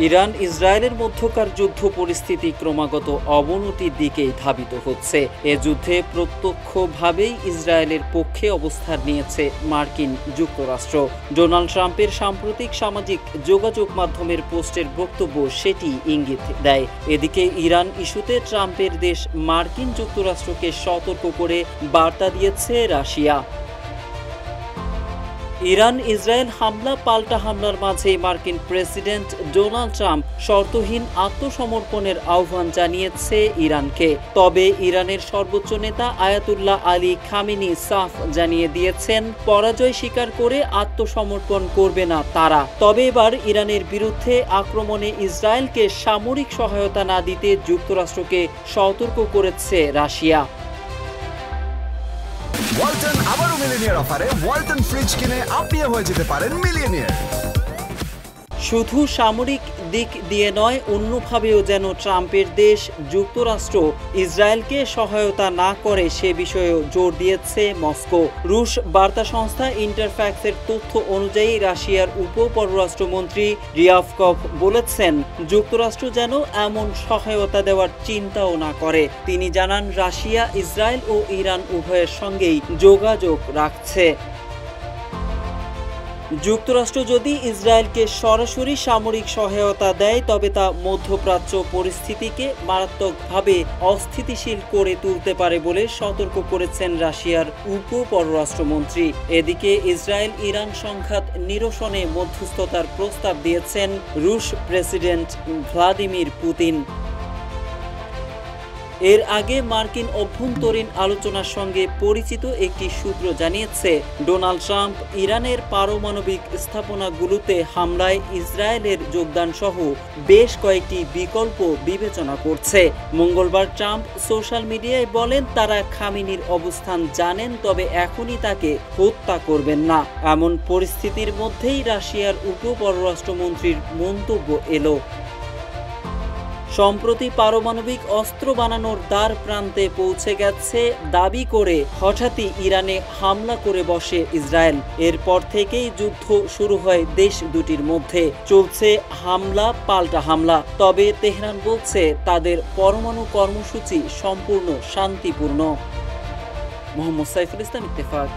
Iran ইসরায়েলের মধ্যকার যুদ্ধ পরিস্থিতি ক্রমাগত অবনতির দিকেই ধাবিত হচ্ছে। এ যুদ্ধে প্রত্যক্ষভাবেই ইসরায়েলের পক্ষে অবস্থান নিয়েছে মার্কিন যুক্তরাষ্ট্র। ডোনাল্ড ট্রাম্পের সাম্প্রতিক সামাজিক যোগাযোগ মাধ্যমের পোস্টের বক্তব্য সেটি ইঙ্গিত দেয়। এদিকে ইরান ইস্যুতে ট্রাম্পের দেশ মার্কিন যুক্তরাষ্ট্রকে সতর্ক করে বার্তা দিয়েছে রাশিয়া। ইরান ইসরায়েল হামলা পাল্টা হামলার মাঝে মার্কিন প্রেসিডেন্ট ডোনাল্ড ট্রাম্প শর্তহীন আত্মসমর্পণের আহ্বান জানিয়েছে ইরানকে। তবে ইরানের সর্বোচ্চ নেতা আয়াতুল্লাহ আলী খামেনি সাফ জানিয়ে দিয়েছেন, পরাজয় স্বীকার করে আত্মসমর্পণ করবে না তারা। তবে এবার ইরানের বিরুদ্ধে আক্রমণে ইসরায়েলকে সামরিক সহায়তা না দিতে যুক্তরাষ্ট্রকে সতর্ক করেছে রাশিয়া। ওয়ালটন আবারও মিলিয়নিয়ার অফারে ওয়ালটন ফ্রিজ কিনে আপনিও হয়ে যেতে পারেন মিলিয়নিয়ার। শুধু সামরিক দিক দিয়ে নয়, অন্যভাবেও যেন ট্রাম্পের দেশ যুক্তরাষ্ট্র ইসরায়েলকে সহায়তা না করে সে বিষয়েও জোর দিয়েছে মস্কো। রুশ বার্তা সংস্থা ইন্টারফ্যাক্সের তথ্য অনুযায়ী রাশিয়ার উপপররাষ্ট্রমন্ত্রী রিয়াভকভ বলেছেন, যুক্তরাষ্ট্র যেন এমন সহায়তা দেওয়ার চিন্তাও না করে। তিনি জানান, রাশিয়া ইসরায়েল ও ইরান উভয়ের সঙ্গেই যোগাযোগ রাখছে। যুক্তরাষ্ট্র যদি ইসরায়েলকে সরাসরি সামরিক সহায়তা দেয় তবে তা মধ্যপ্রাচ্য পরিস্থিতিকে মারাত্মকভাবে অস্থিতিশীল করে তুলতে পারে বলে সতর্ক করেছেন রাশিয়ার উপপররাষ্ট্রমন্ত্রী। এদিকে ইসরায়েল ইরান সংঘাত নিরসনে মধ্যস্থতার প্রস্তাব দিয়েছেন রুশ প্রেসিডেন্ট ভ্লাদিমির পুতিন। এর আগে মার্কিন অভ্যন্তরীণ আলোচনার সঙ্গে পরিচিত একটি সূত্র জানিয়েছে, ডোনাল্ড ট্রাম্প ইরানের পারমাণবিক স্থাপনাগুলোতে হামলায় ইসরায়েলের যোগদান সহ বেশ কয়েকটি বিকল্প বিবেচনা করছে। মঙ্গলবার ট্রাম্প সোশ্যাল মিডিয়ায় বলেন, তারা খামেনির অবস্থান জানেন, তবে এখনই তাকে হত্যা করবেন না। এমন পরিস্থিতির মধ্যেই রাশিয়ার উপপররাষ্ট্রমন্ত্রীর মন্তব্য এলো। সম্প্রতি পারমাণবিক অস্ত্র বানানোর দ্বার প্রান্তে পৌঁছে গেছে দাবি করে হঠাৎই ইরানে হামলা করে বসে ইসরায়েল। এরপর থেকেই যুদ্ধ শুরু হয় দেশ দুটির মধ্যে। চলছে হামলা পাল্টা হামলা। তবে তেহরান বলছে তাদের পরমাণু কর্মসূচি সম্পূর্ণ শান্তিপূর্ণ। মোহাম্মদ সাইফুল ইসলাম, ইত্তেফাক।